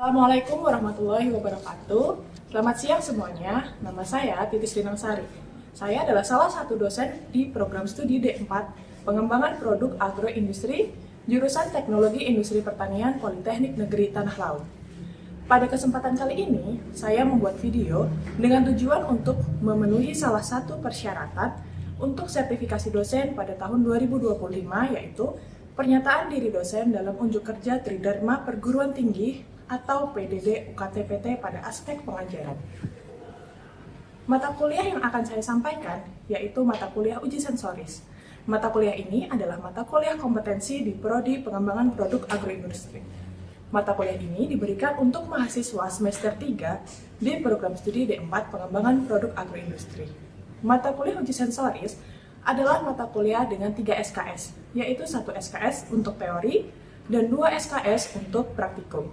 Assalamualaikum warahmatullahi wabarakatuh. Selamat siang semuanya, nama saya Titis Linangsari. Saya adalah salah satu dosen di program studi D4 Pengembangan Produk Agroindustri, jurusan Teknologi Industri Pertanian Politeknik Negeri Tanah Laut. Pada kesempatan kali ini, saya membuat video dengan tujuan untuk memenuhi salah satu persyaratan untuk sertifikasi dosen pada tahun 2025, yaitu pernyataan diri dosen dalam unjuk kerja Tridharma Perguruan Tinggi atau PDD UKT-PT pada aspek pengajaran. Mata kuliah yang akan saya sampaikan yaitu mata kuliah uji sensoris. Mata kuliah ini adalah mata kuliah kompetensi di Prodi Pengembangan Produk Agroindustri. Mata kuliah ini diberikan untuk mahasiswa semester 3 di program studi D4 Pengembangan Produk Agroindustri. Mata kuliah uji sensoris adalah mata kuliah dengan 3 SKS, yaitu 1 SKS untuk teori dan 2 SKS untuk praktikum.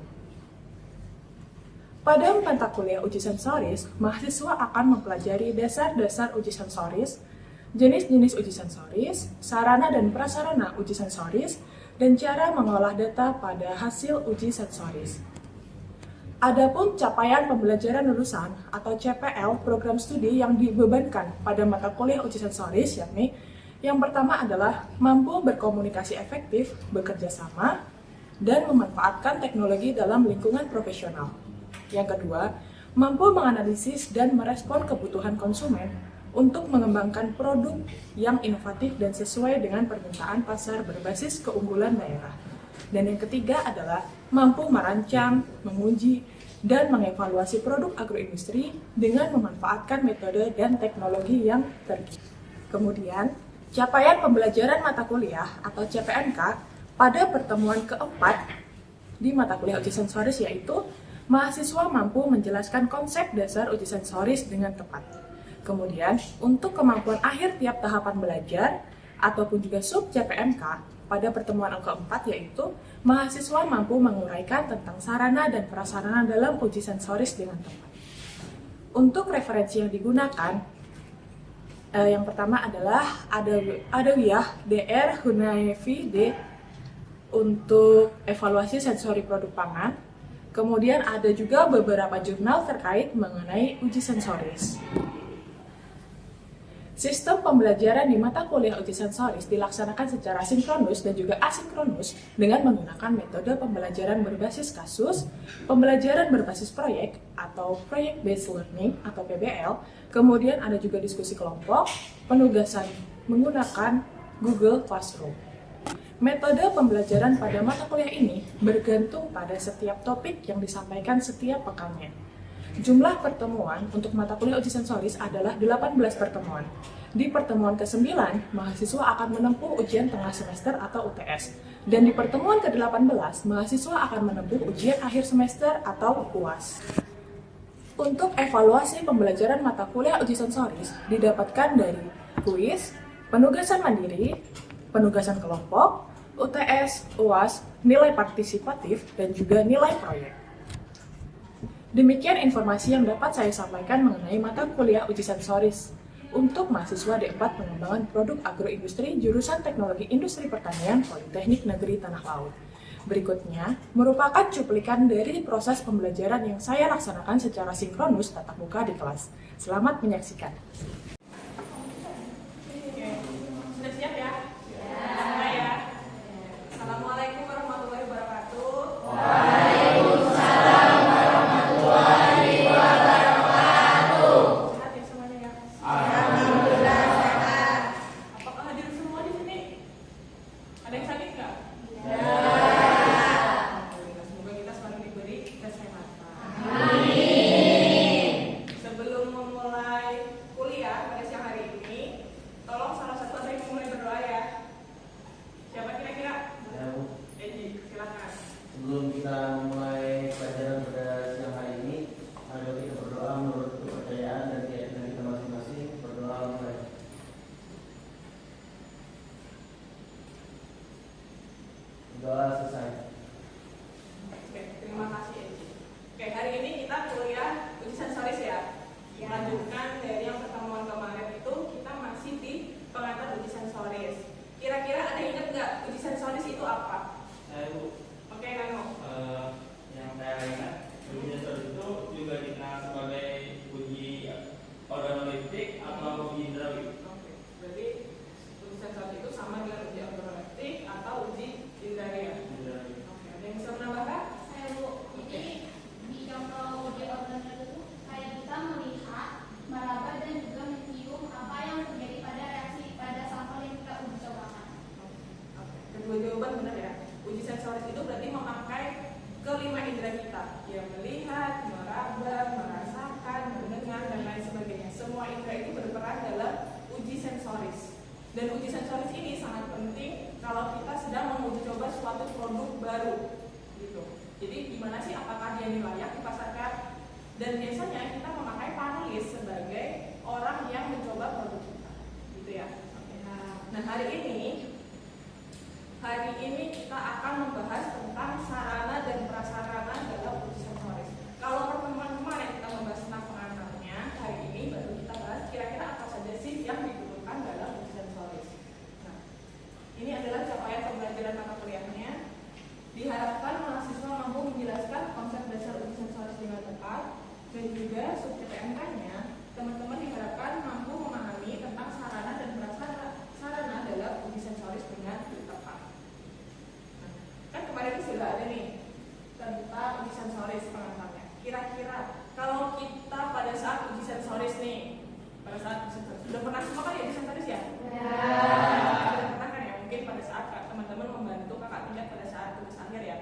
Pada mata kuliah uji sensoris, mahasiswa akan mempelajari dasar-dasar uji sensoris, jenis-jenis uji sensoris, sarana dan prasarana uji sensoris, dan cara mengolah data pada hasil uji sensoris. Adapun capaian pembelajaran lulusan atau CPL program studi yang dibebankan pada mata kuliah uji sensoris, yakni yang pertama adalah mampu berkomunikasi efektif, bekerja sama, dan memanfaatkan teknologi dalam lingkungan profesional. Yang kedua, mampu menganalisis dan merespon kebutuhan konsumen untuk mengembangkan produk yang inovatif dan sesuai dengan permintaan pasar berbasis keunggulan daerah. Dan yang ketiga adalah mampu merancang, menguji, dan mengevaluasi produk agroindustri dengan memanfaatkan metode dan teknologi yang terkini. Kemudian, capaian pembelajaran mata kuliah atau CPNK pada pertemuan keempat di mata kuliah uji sensoris yaitu mahasiswa mampu menjelaskan konsep dasar uji sensoris dengan tepat. Kemudian, untuk kemampuan akhir tiap tahapan belajar ataupun juga sub CPNK pada pertemuan yang keempat yaitu mahasiswa mampu menguraikan tentang sarana dan prasarana dalam uji sensoris dengan tepat. Untuk referensi yang digunakan, yang pertama adalah Adawiyah DR Hunaefi D untuk evaluasi sensori produk pangan. Kemudian ada juga beberapa jurnal terkait mengenai uji sensoris. Sistem pembelajaran di mata kuliah uji sensoris dilaksanakan secara sinkronus dan juga asinkronus dengan menggunakan metode pembelajaran berbasis kasus, pembelajaran berbasis proyek atau Project Based Learning atau PBL, kemudian ada juga diskusi kelompok, penugasan menggunakan Google Classroom. Metode pembelajaran pada mata kuliah ini bergantung pada setiap topik yang disampaikan setiap pekannya. Jumlah pertemuan untuk mata kuliah uji sensoris adalah 18 pertemuan. Di pertemuan ke-9, mahasiswa akan menempuh ujian tengah semester atau UTS. Dan di pertemuan ke-18, mahasiswa akan menempuh ujian akhir semester atau UAS. Untuk evaluasi pembelajaran mata kuliah uji sensoris didapatkan dari kuis, penugasan mandiri, penugasan kelompok, UTS, UAS, nilai partisipatif, dan juga nilai proyek. Demikian informasi yang dapat saya sampaikan mengenai mata kuliah uji sensoris untuk mahasiswa D4 Pengembangan Produk Agroindustri jurusan Teknologi Industri Pertanian Politeknik Negeri Tanah Laut. Berikutnya merupakan cuplikan dari proses pembelajaran yang saya laksanakan secara sinkronus tatap muka di kelas. Selamat menyaksikan. Sebelum kita mulai pelajaran pada siang hari ini, mari kita berdoa menurut kepercayaan dan keyakinan kita masing-masing. Berdoa mulai. Doa selesai. Oke, terima kasih. Oke, hari ini kita kuliah uji sensoris ya. Melanjutkan dari yang pertemuan kemarin itu kita masih di pengantar uji sensoris. Kira-kira ada yang ingat nggak uji sensoris itu apa? Bu. Oke, Nano. Yang saya ingat benar ya. Uji sensoris itu berarti memakai kelima indera kita, yang melihat, meraba, merasakan, mendengar, dan lain sebagainya. Semua indera itu berperan dalam uji sensoris. Dan uji sensoris ini sangat penting kalau kita sedang menguji coba suatu produk baru, gitu. Jadi gimana sih apakah dia layak dipasarkan? Dan biasanya kita memakai panelis sebagai orang yang mencoba produk kita, gitu ya. Nah hari ini kita akan membahas tentang sarana dan prasarana dalam uji sensoris. Kalau pertemuan kemarin kita membahas tentang pengantarnya, hari ini baru kita bahas kira-kira apa saja sih yang dibutuhkan dalam uji sensoris. Nah, ini adalah capaian pembelajaran mata kuliahnya. Diharapkan mahasiswa mampu menjelaskan konsep dasar uji sensoris dengan tepat, dan juga sub-PMK-nya teman-teman diharapkan mampu memahami tentang sarana dan prasarana dalam uji sensoris dengan tepat. Nah, kan kemarin sudah ada nih tentang uji sensoris pengantarnya. Kira-kira kalau kita pada saat uji sensoris nih, pada saat uji sensoris, sudah pernah semua kan ya uji sensoris ya? Ya. Sudah pernah kan ya? Mungkin pada saat teman-teman membantu kakak tingkat pada saat tugas akhir ya?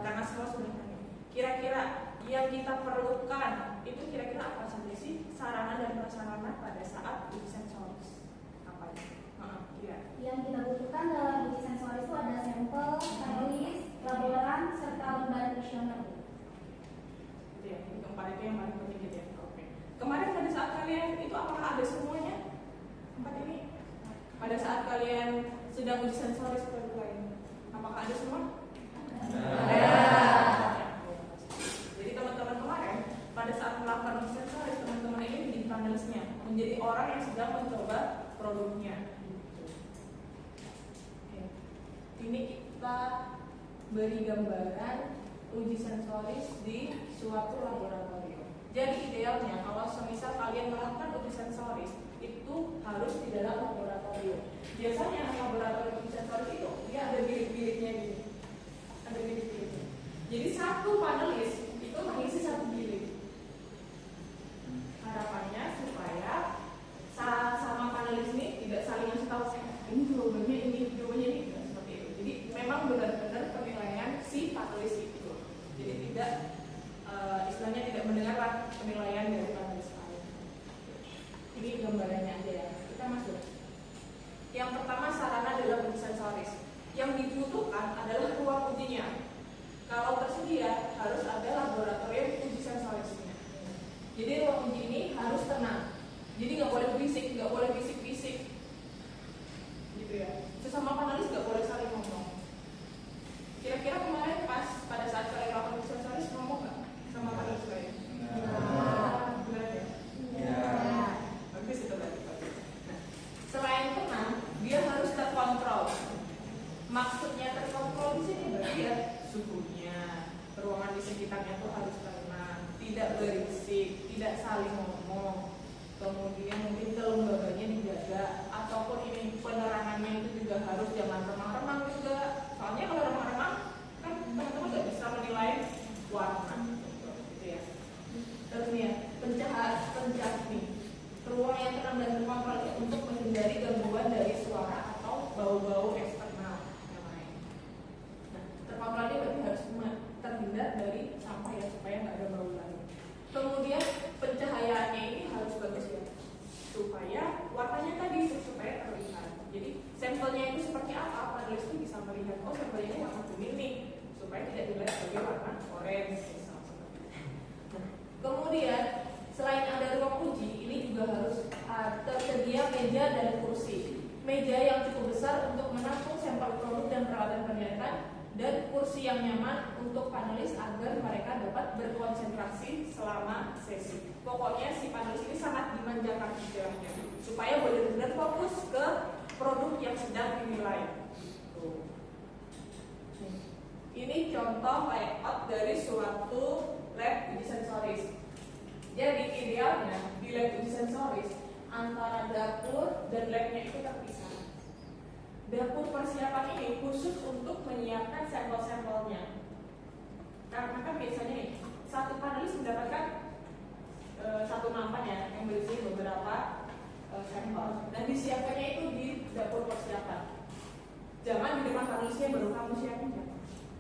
Karena semua sudah pernah. Kira-kira yang kita perlukan itu kira-kira apa saja sih sarana dan prasarana pada saat uji sensoris? Apa aja? Yang kita butuhkan dalam uji sensoris itu ada sampel, panelis, laboran, serta lembaran kuesioner. Itu ya, ini keempat itu yang paling penting gitu ya. Oke. Kemarin pada saat kalian itu apakah ada semuanya? Empat ini? Pada saat kalian sedang uji sensoris produk lain, apakah ada semua? Ada. Jadi teman-teman kemarin pada saat melakukan uji sensoris, teman-teman ini menjadi panelisnya, menjadi orang yang sedang mencoba produknya. Ini kita beri gambaran uji sensoris di suatu laboratorium. Jadi idealnya kalau semisal kalian melakukan uji sensoris itu harus di dalam laboratorium. Biasanya laboratorium uji sensoris itu dia ada bilik-biliknya gini, ada bilik-biliknya. Jadi satu panelis itu mengisi satu bilik. Harapannya supaya sama panelis ini tidak saling ngasih tahu ini jawabannya ini. Jadi memang benar-benar penilaian si panelis itu. Jadi tidak istilahnya tidak mendengar penilaian dari panelis lain. Ini gambarannya aja ya. Kita masuk. Yang pertama sarana dalam uji sensoris. Yang dibutuhkan adalah ruang ujinya. Kalau tersedia harus ada laboratorium uji sensorisnya. Jadi ruang uji ini harus tenang. Jadi nggak boleh berisik, nggak boleh bisik-bisik. Gitu ya. Sesama panelis nggak boleh saling ngomong. Kira-kira kemarin pas pada saat kalian melakukan uji sensoris ngomong nggak sama panelis lain? Benar ya? Ya. Bagus itu tadi. Nah, selain tenang, dia harus terkontrol. Maksudnya terkontrol di sini berarti ya suhunya, ruangan di sekitarnya tuh harus tenang, tidak berisik, tidak saling ngomong. Kemudian mungkin kelembagaannya dijaga, ataupun ini penerangannya itu juga harus jangan remang-remang juga. Soalnya kalau remang-remang kan teman-teman nggak bisa menilai warna, gitu ya. Terus nih ya, pencahayaan nih, ruang yang tenang dan terkontrol untuk menghindari gangguan dari suara atau bau-bau eksternal yang lain. Nah, terkontrolnya berarti harus terhindar dari sampah ya supaya nggak ada bau lain. Kemudian pencahayaannya ini harus bagus ya, supaya warnanya tadi supaya terlihat. Jadi sampelnya itu seperti apa, panelis itu bisa melihat oh sampelnya ini warna kuning nih, supaya tidak dilihat sebagai warna orange misalnya. Nah, kemudian selain ada ruang uji, ini juga harus tersedia meja dan kursi. Meja yang cukup besar untuk menampung sampel produk dan peralatan penelitian, dan kursi yang nyaman untuk panelis agar mereka dapat berkonsentrasi selama sesi. Pokoknya si panelis ini sangat dimanjakan istilahnya, supaya benar-benar fokus ke produk yang sedang dinilai. Ini contoh layout dari suatu lab uji sensoris. Jadi idealnya di lab uji sensoris antara dapur dan labnya itu terpisah. Dapur persiapan ini khusus untuk menyiapkan sampel-sampelnya. Karena kan biasanya nih, satu panelis mendapatkan satu nampan ya, yang berisi beberapa sampel, dan disiapkannya itu di dapur persiapan. Jangan di depan panelisnya baru kamu siapin.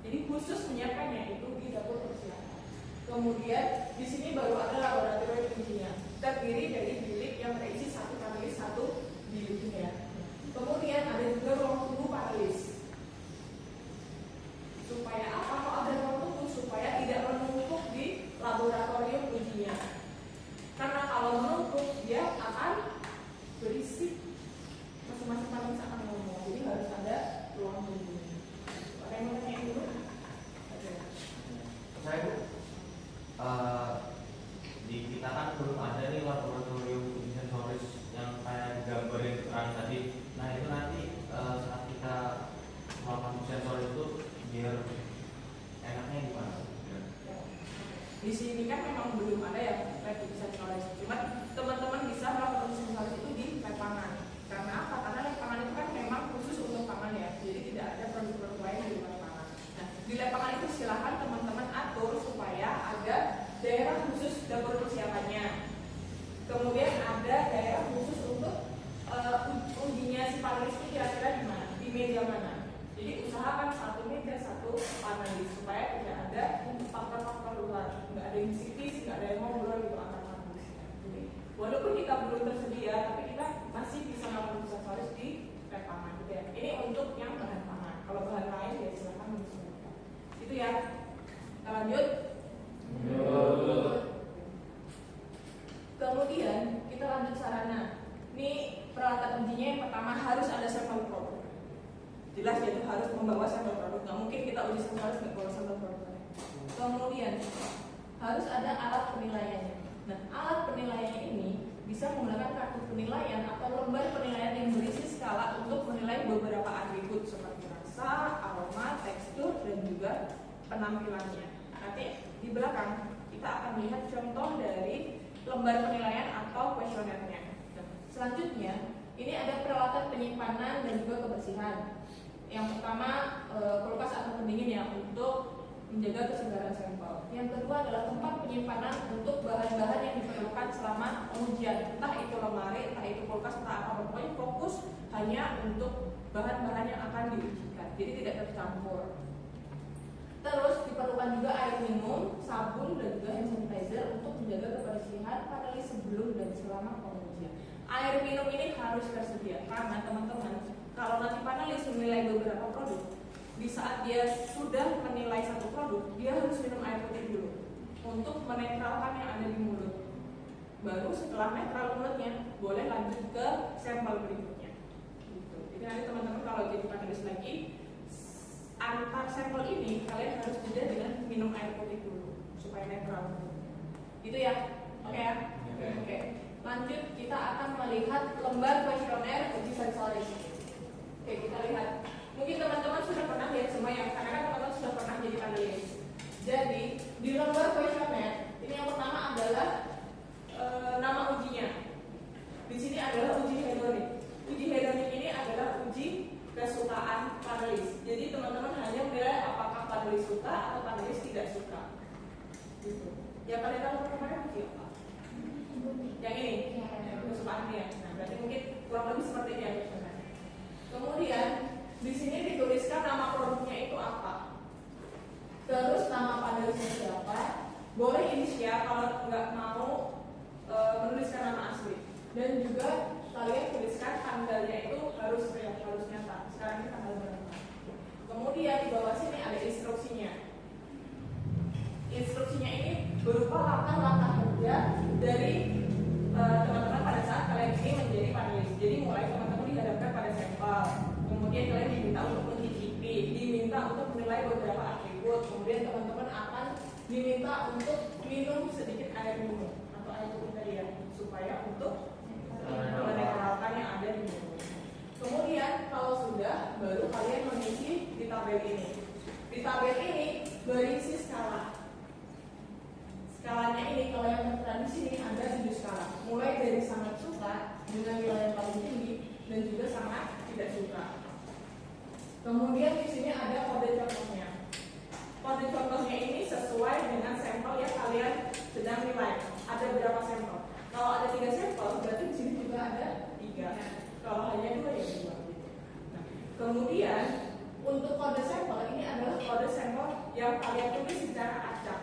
Jadi khusus menyiapkannya itu di dapur persiapan. Kemudian di sini baru ada laboratorium ujinya, terdiri dari bilik yang berisi satu panelis, satu biliknya. Kemudian ada juga ruang tunggu panelis. Supaya apa? Kok ada ruang tunggu? Supaya tidak menumpuk di laboratorium ujinya. Karena kalau menumpuk dia akan berisik, masing-masing panelis akan ngomong. Jadi harus ada ruang tunggu. Ada yang mau tanya dulu? Saya Bu, di kita kan belum ada nih laboratorium uji sensoris yang kayak gambarin keterangan tadi. Nah itu nanti saat kita melakukan uji sensoris itu biar enaknya gimana? Di sini kan memang belum ada ya lab uji sensoris. Cuma teman-teman bisa melakukan uji sensoris itu di lapangan. Karena apa? Karena lapangan itu kan memang khusus untuk pangan ya. Jadi tidak ada produk-produk lain di luar pangan. Nah, di lapangan itu silahkan teman-teman atur supaya ada daerah khusus dapur persiapannya. Kemudian ada daerah khusus untuk ujinya si panelis itu kira-kira di mana? Di meja mana? Jadi usahakan satu meja satu panelis supaya tidak ada faktor-faktor luar, nggak ada yang psikis, nggak ada yang ngobrol gitu antar panelis. Jadi walaupun kita belum tersedia, tapi kita masih bisa melakukan uji sensoris di lapangan. Gitu ya. Ini untuk yang bahan pangan. Kalau bahan lain ya silakan menyesuaikan. Itu ya. Kita lanjut. Kemudian kita lanjut sarana. Ini peralatan ujinya yang pertama harus ada sampel produk. Jelas ya, itu harus membawa sampel produk. Nggak mungkin kita uji sensoris nggak bawa sampel produk. Kemudian harus ada alat penilaiannya. Nah, alat penilaiannya ini bisa menggunakan kartu penilaian atau lembar penilaian yang berisi skala untuk menilai beberapa atribut seperti rasa, aroma, tekstur, dan juga penampilannya. Nanti di belakang kita akan melihat contoh dari lembar penilaian atau kuesionernya. Nah, selanjutnya ini ada peralatan penyimpanan dan juga kebersihan. Yang pertama kulkas atau pendingin ya untuk menjaga kesegaran sampel. Yang kedua adalah tempat penyimpanan untuk bahan-bahan yang diperlukan selama pengujian. Entah itu lemari, entah itu kulkas, entah apa, pokoknya fokus hanya untuk bahan-bahan yang akan diujikan. Jadi tidak tercampur. Terus diperlukan juga air minum, sabun, dan juga hand sanitizer untuk menjaga kebersihan panelis sebelum dan selama pengujian. Air minum ini harus tersedia karena teman-teman, kalau nanti panelis menilai beberapa produk, di saat dia sudah menilai satu produk, dia harus minum air putih dulu untuk menetralkan yang ada di mulut. Baru setelah netral mulutnya, boleh lanjut ke sampel berikutnya. Gitu. Jadi nanti teman-teman kalau jadi panelis lagi, antar sampel ini kalian harus jeda dengan minum air putih dulu supaya netral. Gitu ya, oke ya? Oke. Lanjut kita akan melihat lembar kuesioner uji sensoris. Oke, kita lihat. Mungkin teman-teman sudah pernah lihat semua ya, karena kan teman-teman sudah pernah jadi panelis. Jadi di lembar kuesioner ini yang pertama adalah nama ujinya. Di sini adalah uji hedonik. Uji hedonik ini adalah uji kesukaan panelis. Jadi teman-teman hanya menilai apakah panelis suka atau panelis tidak suka. Gitu. Ya paling tahu kemarin uji apa? Yang ini, kesukaan dia. Nah, berarti mungkin kurang lebih seperti ini ya. Kemudian di sini dituliskan nama produknya itu apa. Terus nama panelisnya siapa. Boleh inisial kalau nggak mau menuliskan nama asli. Dan juga kalian tuliskan tanggalnya itu harus real, harus nyata. Sekarang ini tanggal berapa. Kemudian di bawah sini ada instruksinya. Instruksinya ini berupa langkah-langkah kerja dari teman-teman pada saat kalian ini menjadi panelis. Jadi mulai teman-teman dihadapkan pada sampel, kemudian kalian diminta untuk mencicipi, diminta untuk menilai beberapa atribut, kemudian teman-teman akan diminta untuk minum sedikit air minum atau air putih tadi ya, supaya untuk menetralkan yang ada di minum. Kemudian kalau sudah, baru kalian mengisi di tabel ini. Di tabel ini berisi skala. Skalanya ini kalau yang tertera di sini ada 7 skala, mulai dari sangat suka dengan nilai yang paling tinggi dan juga sangat tidak suka. Kemudian di sini ada kode contohnya. Kode contohnya ini sesuai dengan sampel yang kalian sedang nilai. Ada berapa sampel? Kalau ada 3 sampel, berarti di sini juga ada 3. Kalau hanya 2 ya 2. Nah, Kemudian untuk kode sampel ini adalah kode sampel yang kalian tulis secara acak.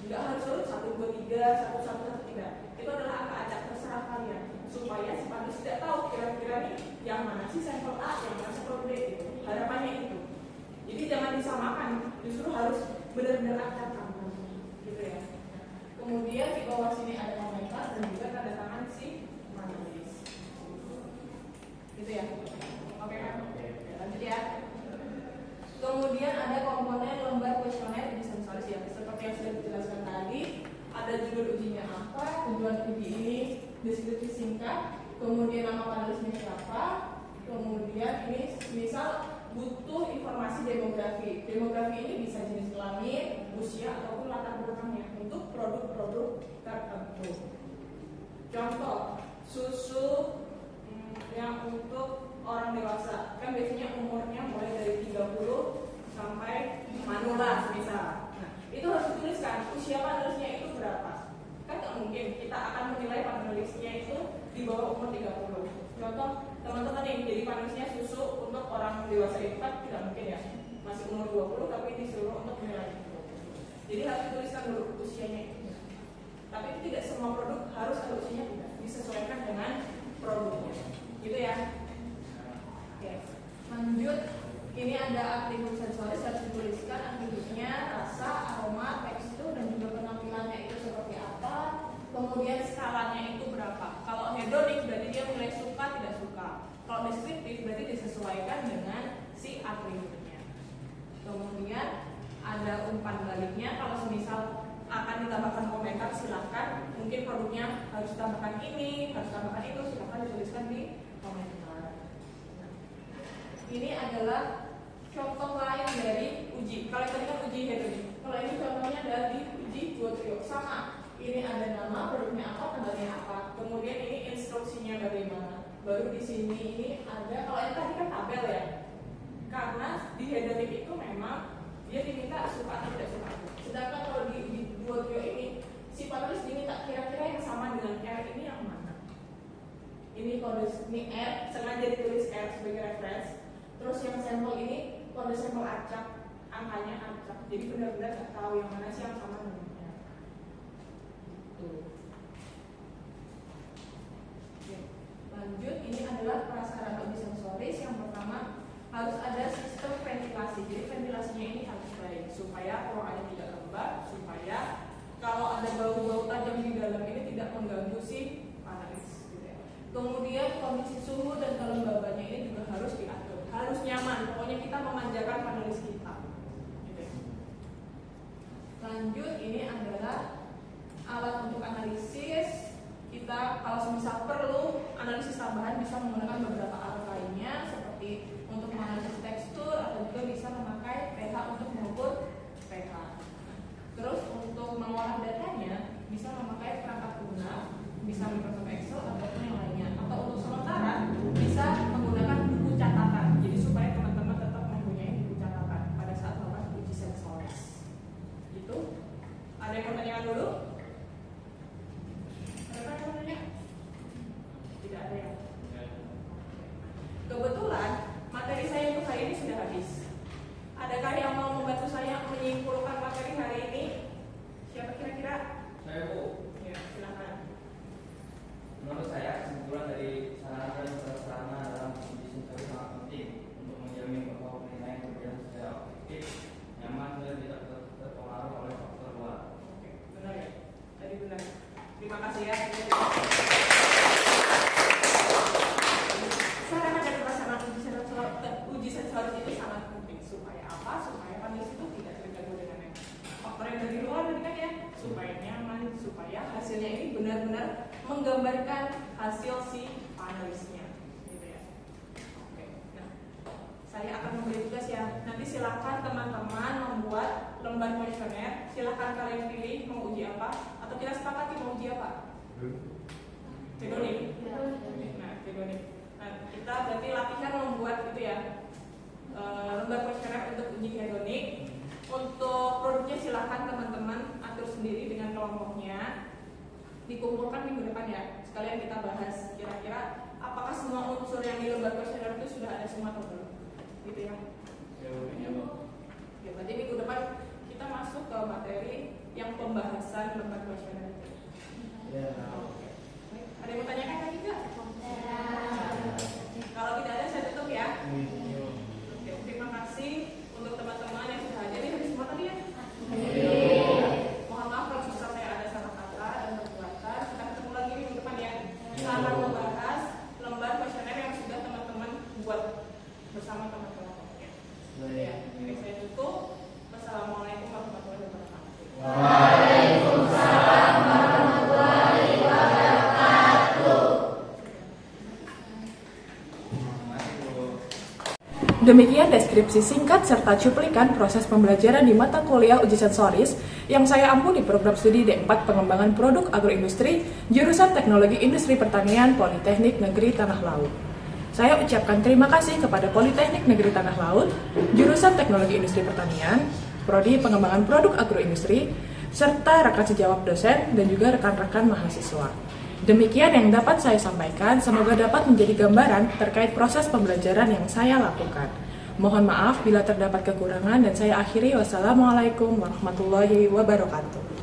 Nggak harus 1, 2, 3, 1, 1, 1, 3. Itu adalah angka acak, terserah kalian. Supaya si panelis tidak tahu kira-kira nih yang mana sih sampel A, yang mana sampel B gitu. Harapannya itu. Jadi jangan disamakan, justru harus benar-benar acak gitu ya. Kemudian di bawah sini ada komentar dan juga tanda tangan si panelis. Gitu ya. Oke kan? Lanjut ya. Kemudian ada komponen lembar kuesioner uji sensoris ya. Seperti yang sudah dijelaskan tadi, ada judul ujinya apa, tujuan uji ini, deskripsi singkat, kemudian nama panelisnya siapa, kemudian ini misal butuh informasi demografi. Demografi ini bisa jenis kelamin, usia ataupun latar belakangnya untuk produk-produk tertentu. Contoh, susu yang untuk orang dewasa kan biasanya umurnya mulai dari 30 sampai manula misal. Nah, itu harus dituliskan usia panelisnya itu berapa. Kan nggak mungkin kita akan menilai panelisnya itu di bawah umur 30. Contoh, teman-teman yang jadi panelisnya susu untuk orang dewasa itu kan tidak mungkin ya. Masih umur 20 tapi disuruh untuk menilai itu. Jadi harus dituliskan dulu usianya itu. Tapi itu tidak semua produk harus ada usianya, tidak. Disesuaikan dengan produknya. Gitu ya. Oke, lanjut. Ini ada atribut sensoris harus dituliskan atributnya, rasa, aroma, tekstur dan juga penampilannya itu seperti apa. Kemudian skalanya itu berapa. Kalau hedonik berarti dia nilai suka tidak suka. Kalau deskriptif berarti disesuaikan dengan si atributnya. Kemudian ada umpan baliknya. Kalau semisal akan ditambahkan komentar silahkan. Mungkin produknya harus ditambahkan ini, harus ditambahkan itu, silahkan dituliskan di komentar. Ini adalah contoh lain dari uji. Kalau tadi kan uji hedonik. Kalau ini contohnya dari uji dua trio sama. Ini ada nama, produknya apa, tanggalnya apa. Kemudian ini instruksinya bagaimana. Baru di sini ini ada. Kalau yang tadi kan tabel ya. Karena di hedonik itu memang dia diminta suka atau tidak suka. Sedangkan kalau di uji dua trio ini si panelis diminta kira-kira yang sama dengan R ini yang mana. Ini kode ini R, sengaja ditulis R sebagai reference. Terus yang sampel ini kode sampel acak, angkanya acak. Jadi benar-benar nggak tahu yang mana sih yang sama dengannya. Tuh. Oke. Lanjut, ini adalah prasarana uji sensoris. Yang pertama harus ada sistem ventilasi. Jadi ventilasinya ini harus baik supaya ruangannya tidak lembab, supaya kalau ada bau-bau tajam di dalam ini tidak mengganggu si panelis. Kemudian kondisi suhu dan kelembabannya ini juga harus diatur, harus nyaman. Pokoknya kita memanjakan panelis kita. Lanjut, ini adalah alat untuk analisis. Kita kalau semisal perlu analisis tambahan bisa menggunakan beberapa alat lainnya seperti untuk menganalisis tekstur atau juga bisa memakai pH untuk mengukur pH. Terus untuk mengolah datanya bisa memakai perangkat lunak, bisa Microsoft Excel ataupun yang lainnya. Atau untuk sementara bisa menggunakan buku catatan. Jadi supaya teman-teman tetap mempunyai buku catatan pada saat melakukan uji sensoris. Gitu. Ada yang pertanyaan dulu? Ada yang bertanya? Tidak ada ya. Kebetulan materi saya untuk hari ini sudah habis. Adakah yang mau membantu saya menyimpulkan materi hari ini? Siapa kira-kira? Saya, Bu. Ya, silakan. Menurut saya kesimpulan dari sarana dan prasarana dalam uji sensoris sangat penting untuk menjamin bahwa penilaian berjalan secara objektif, nyaman dan tidak terpengaruh oleh faktor luar. Oke, benar ya? Tadi benar. Terima kasih ya. Sarana dan prasarana uji sensoris itu sangat penting supaya apa? Supaya panelis itu tidak terganggu dengan faktor yang dari luar tadi kan ya, supaya nyaman, supaya hasilnya ini benar-benar menggambarkan hasil si panelisnya, gitu ya. Oke, nah saya akan memberi tugas ya. Nanti silakan teman-teman membuat lembar kuesioner. Silakan kalian pilih mau uji apa, atau kita sepakati mau uji apa? Hedonik. Nah, hedonik. Nah, kita berarti latihan membuat itu ya. Lembar kuesioner untuk uji hedonik. Untuk produknya silahkan teman-teman atur sendiri dengan kelompoknya. Dikumpulkan minggu depan ya. Sekalian kita bahas kira-kira apakah semua unsur yang di lembar kuesioner itu sudah ada semua atau belum. gitu ya. Oke, berarti minggu depan kita masuk ke materi yang pembahasan lembar kuesioner. Oke. Baik, ada yang mau tanyakan lagi nggak? Kalau tidak ada saya tutup ya. Oke, terima kasih untuk teman-teman yang sudah hadir. Ini habis semua tadi ya. Mohon maaf kalau susah saya ada salah kata dan perbuatan. Kita ketemu lagi minggu depan ya. Kita akan membahas lembar kuesioner yang sudah teman-teman buat bersama teman-teman. Oke. Ya, ini saya tutup. Wassalamualaikum warahmatullahi wabarakatuh. Demikian deskripsi singkat serta cuplikan proses pembelajaran di mata kuliah uji sensoris yang saya ampu di program studi D4 Pengembangan Produk Agroindustri, jurusan Teknologi Industri Pertanian Politeknik Negeri Tanah Laut. Saya ucapkan terima kasih kepada Politeknik Negeri Tanah Laut, jurusan Teknologi Industri Pertanian, Prodi Pengembangan Produk Agroindustri, serta rekan sejawat dosen dan juga rekan-rekan mahasiswa. Demikian yang dapat saya sampaikan, semoga dapat menjadi gambaran terkait proses pembelajaran yang saya lakukan. Mohon maaf bila terdapat kekurangan dan saya akhiri. Wassalamualaikum warahmatullahi wabarakatuh.